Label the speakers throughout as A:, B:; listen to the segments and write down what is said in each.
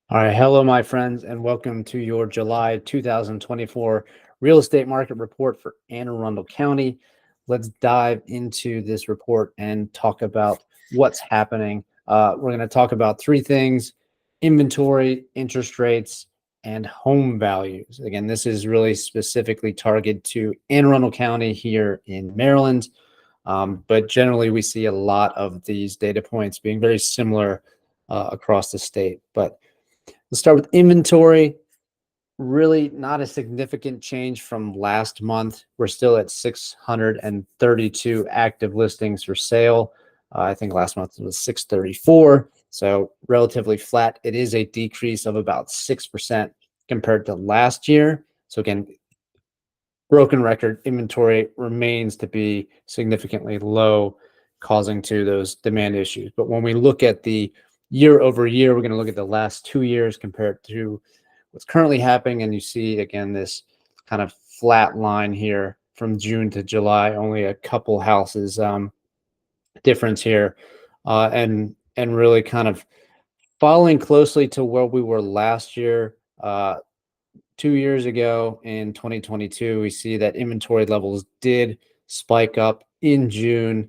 A: All right. Hello, my friends, and welcome to your July 2024 real estate market report for Anne Arundel County. Let's dive into this report and talk about what's happening. We're going to talk about three things: inventory, interest rates, and home values. Again, this is really specifically targeted to Anne Arundel County here in Maryland. But generally, we see a lot of these data points being very similar across the state. But let's start with inventory. Really not a significant change from last month. We're still at 632 active listings for sale. I think last month it was 634, so relatively flat. It is a decrease of about 6% compared to last year. So again, broken record, inventory remains to be significantly low, causing to those demand issues. But when we look at the year over year, we're going to look at the last 2 years compared to what's currently happening. And you see, again, this kind of flat line here from June to July, only a couple houses difference here. And really kind of following closely to where we were last year. 2 years ago in 2022, we see that inventory levels did spike up in June.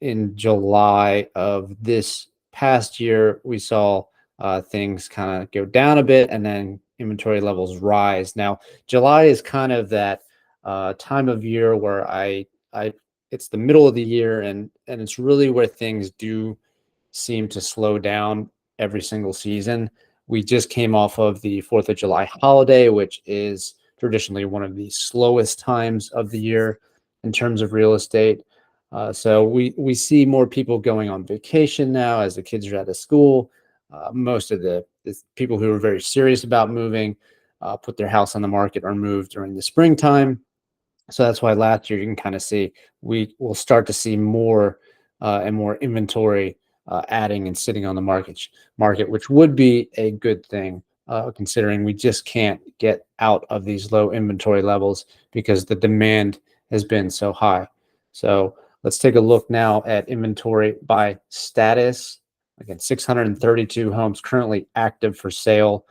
A: In July of this past year, we saw things kind of go down a bit and then inventory levels rise. Now, July is kind of that time of year where it's the middle of the year, and it's really where things do seem to slow down every single season. We just came off of the 4th of July holiday, which is traditionally one of the slowest times of the year in terms of real estate. So we see more people going on vacation now as the kids are out of school. Most of the people who are very serious about moving put their house on the market or move during the springtime. So that's why last year you can kind of see we will start to see more and more inventory adding and sitting on the market, which would be a good thing, considering we just can't get out of these low inventory levels because the demand has been so high. So let's take a look now at inventory by status. Again, 632 homes currently active for sale.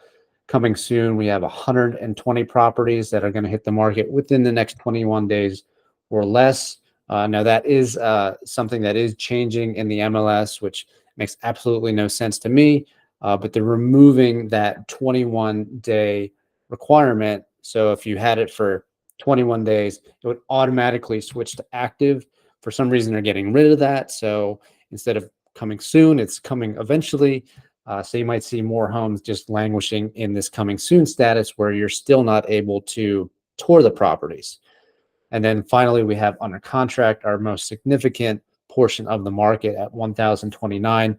A: Coming soon, we have 120 properties that are going to hit the market within the next 21 days or less. Now, that is something that is changing in the MLS, which makes absolutely no sense to me, but they're removing that 21-day requirement. So if you had it for 21 days, it would automatically switch to active. For some reason, they're getting rid of that. So instead of coming soon, it's coming eventually. So you might see more homes just languishing in this coming soon status where you're still not able to tour the properties. And then finally, we have under contract, our most significant portion of the market at 1,029.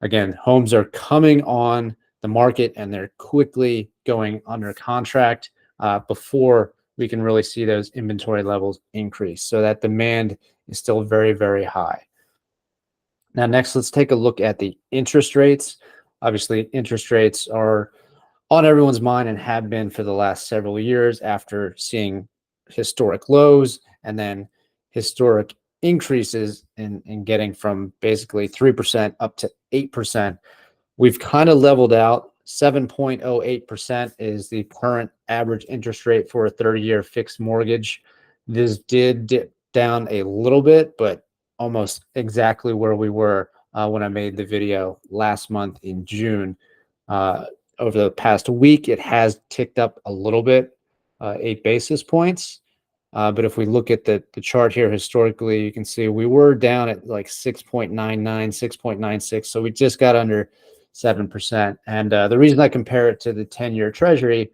A: Again, homes are coming on the market and they're quickly going under contract before we can really see those inventory levels increase. So that demand is still very, very high. Now, next, let's take a look at the interest rates. Obviously, interest rates are on everyone's mind and have been for the last several years after seeing historic lows and then historic increases in getting from basically 3% up to 8%. We've kind of leveled out. 7.08% is the current average interest rate for a 30-year fixed mortgage. This did dip down a little bit, but almost exactly where we were when I made the video last month in June. Over the past week, it has ticked up a little bit, 8 basis points. But if we look at the chart here historically, you can see we were down at like 6.99, 6.96. So we just got under 7%. And the reason I compare it to the 10-year Treasury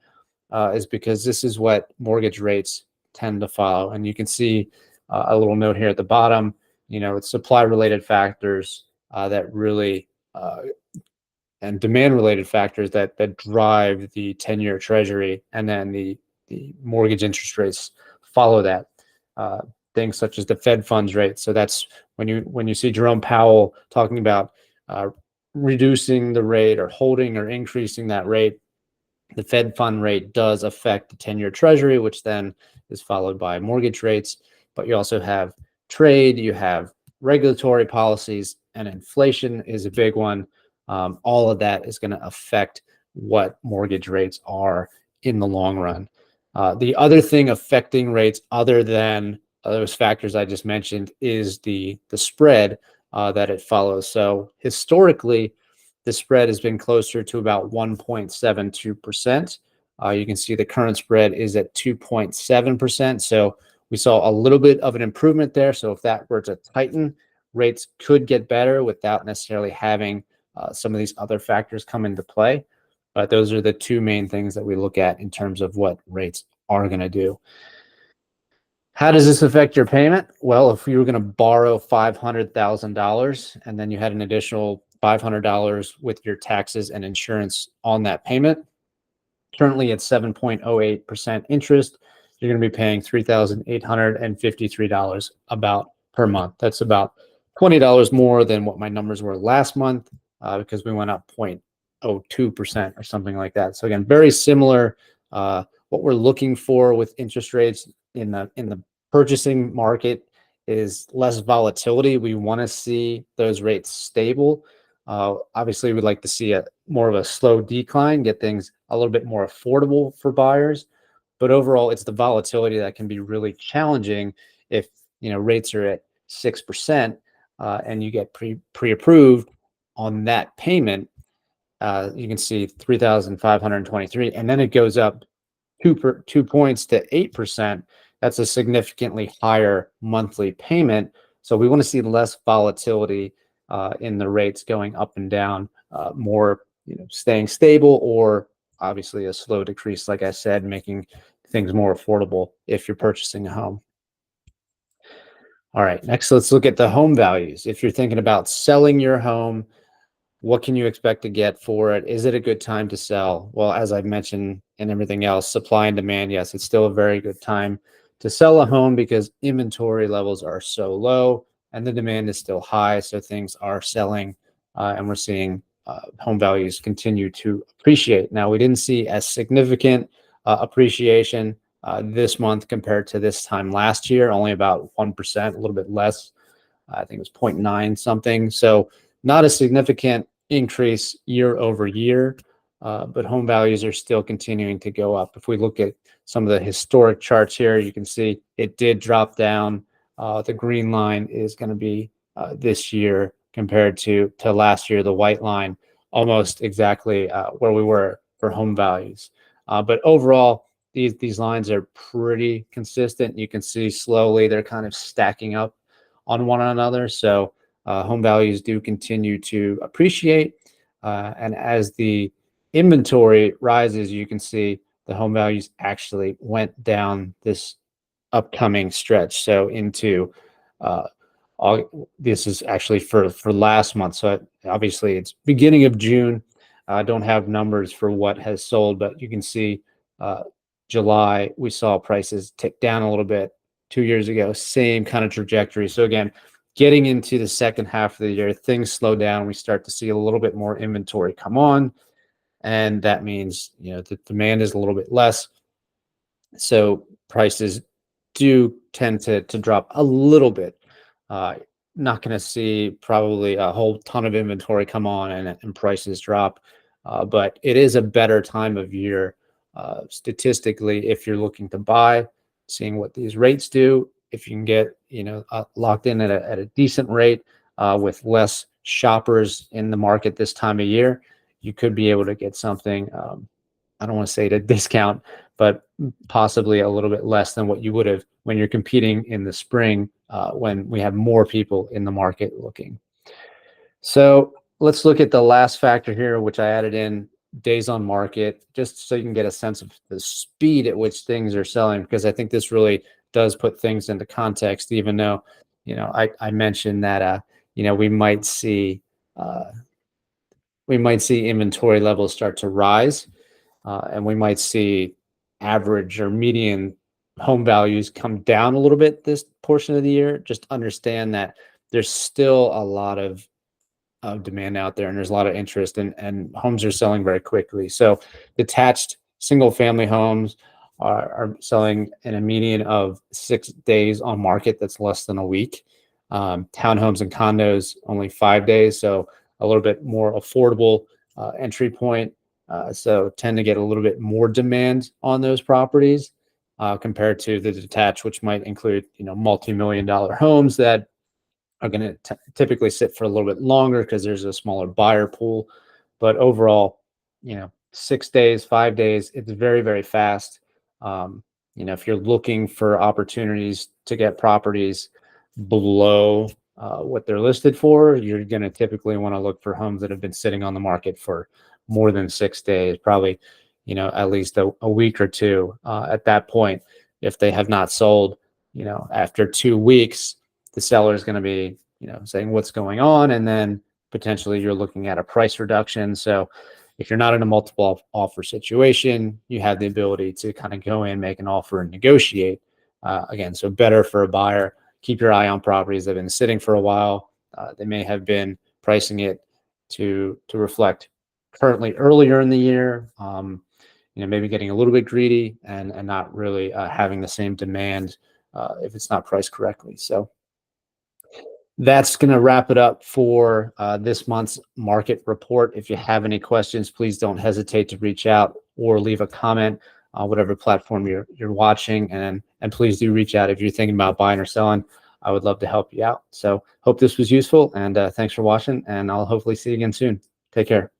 A: is because this is what mortgage rates tend to follow. And you can see a little note here at the bottom. It's supply-related factors that really and demand-related factors that drive the 10-year Treasury, and then the mortgage interest rates follow that. Things such as the Fed funds rate. So that's when you see Jerome Powell talking about reducing the rate or holding or increasing that rate, the Fed fund rate does affect the 10-year Treasury, which then is followed by mortgage rates. But you also have trade, you have regulatory policies, and inflation is a big one. all of that is going to affect what mortgage rates are in the long run. The other thing affecting rates, other than those factors I just mentioned, is the spread that it follows. So historically, the spread has been closer to about 1.72%. You can see the current spread is at 2.7%. So we saw a little bit of an improvement there. So if that were to tighten, rates could get better without necessarily having some of these other factors come into play. But those are the two main things that we look at in terms of what rates are going to do. How does this affect your payment? Well, if you were going to borrow $500,000 and then you had an additional $500 with your taxes and insurance on that payment, currently at 7.08% interest, you're going to be paying $3,853 about per month. That's about $20 more than what my numbers were last month because we went up 0.02% or something like that. So again, very similar. What we're looking for with interest rates in the purchasing market is less volatility. We want to see those rates stable. Obviously, we'd like to see more of a slow decline, get things a little bit more affordable for buyers. But overall, it's the volatility that can be really challenging if rates are at 6% and you get pre-approved on that payment. You can see 3,523, and then it goes up 2 points to 8%. That's a significantly higher monthly payment. So we want to see less volatility in the rates going up and down, more staying stable, or obviously a slow decrease, like I said, making things more affordable if you're purchasing a home. All right, next let's look at the home values. If you're thinking about selling your home, what can you expect to get for it? Is it a good time to sell? Well, as I've mentioned and everything else, supply and demand, yes, it's still a very good time to sell a home because inventory levels are so low and the demand is still high. So things are selling and we're seeing home values continue to appreciate. Now, we didn't see as significant appreciation this month compared to this time last year, only about 1%, a little bit less. I think it was 0.9 something. So not a significant increase year over year, but home values are still continuing to go up. If we look at some of the historic charts here, you can see it did drop down. The green line is going to be this year compared to last year, the white line, almost exactly where we were for home values. But overall, these lines are pretty consistent. You can see slowly they're kind of stacking up on one another. So home values do continue to appreciate. And as the inventory rises, you can see the home values actually went down this upcoming stretch. So into this is actually for last month. So obviously it's beginning of June. I don't have numbers for what has sold, but you can see July, we saw prices tick down a little bit. 2 years ago, same kind of trajectory. So again, getting into the second half of the year, things slow down. We start to see a little bit more inventory come on. And that means, the demand is a little bit less. So prices do tend to drop a little bit. Not going to see probably a whole ton of inventory come on and prices drop. But it is a better time of year statistically if you're looking to buy, seeing what these rates do. If you can get locked in at a decent rate with less shoppers in the market this time of year, you could be able to get something. I don't want to say at a discount, but possibly a little bit less than what you would have when you're competing in the spring when we have more people in the market looking. So let's look at the last factor here, which I added in, days on market, just so you can get a sense of the speed at which things are selling, because I think this really does put things into context, even though, I mentioned that, we might see inventory levels start to rise, and we might see average or median home values come down a little bit this portion of the year. Just understand that there's still a lot of demand out there and there's a lot of interest, and homes are selling very quickly. So detached single family homes are selling in a median of 6 days on market. That's less than a week. Townhomes and condos, only 5 days. So a little bit more affordable entry point. So tend to get a little bit more demand on those properties compared to the detached, which might include, multi-million-dollar homes that are going to typically sit for a little bit longer because there's a smaller buyer pool. But overall, 6 days, 5 days, it's very, very fast. If you're looking for opportunities to get properties below what they're listed for, you're going to typically want to look for homes that have been sitting on the market for more than 6 days, probably, at least a week or two. At that point, if they have not sold, after 2 weeks, the seller is going to be, saying what's going on, and then potentially you're looking at a price reduction. So if you're not in a multiple offer situation, you have the ability to kind of go in, make an offer, and negotiate. Again, so better for a buyer. Keep your eye on properties that have been sitting for a while. They may have been pricing it to reflect currently earlier in the year. Maybe getting a little bit greedy and not really having the same demand if it's not priced correctly. So that's going to wrap it up for this month's market report. If you have any questions, please don't hesitate to reach out or leave a comment on whatever platform you're watching, and please do reach out if you're thinking about buying or selling. I would love to help you out. So hope this was useful, and thanks for watching, and I'll hopefully see you again soon. Take care.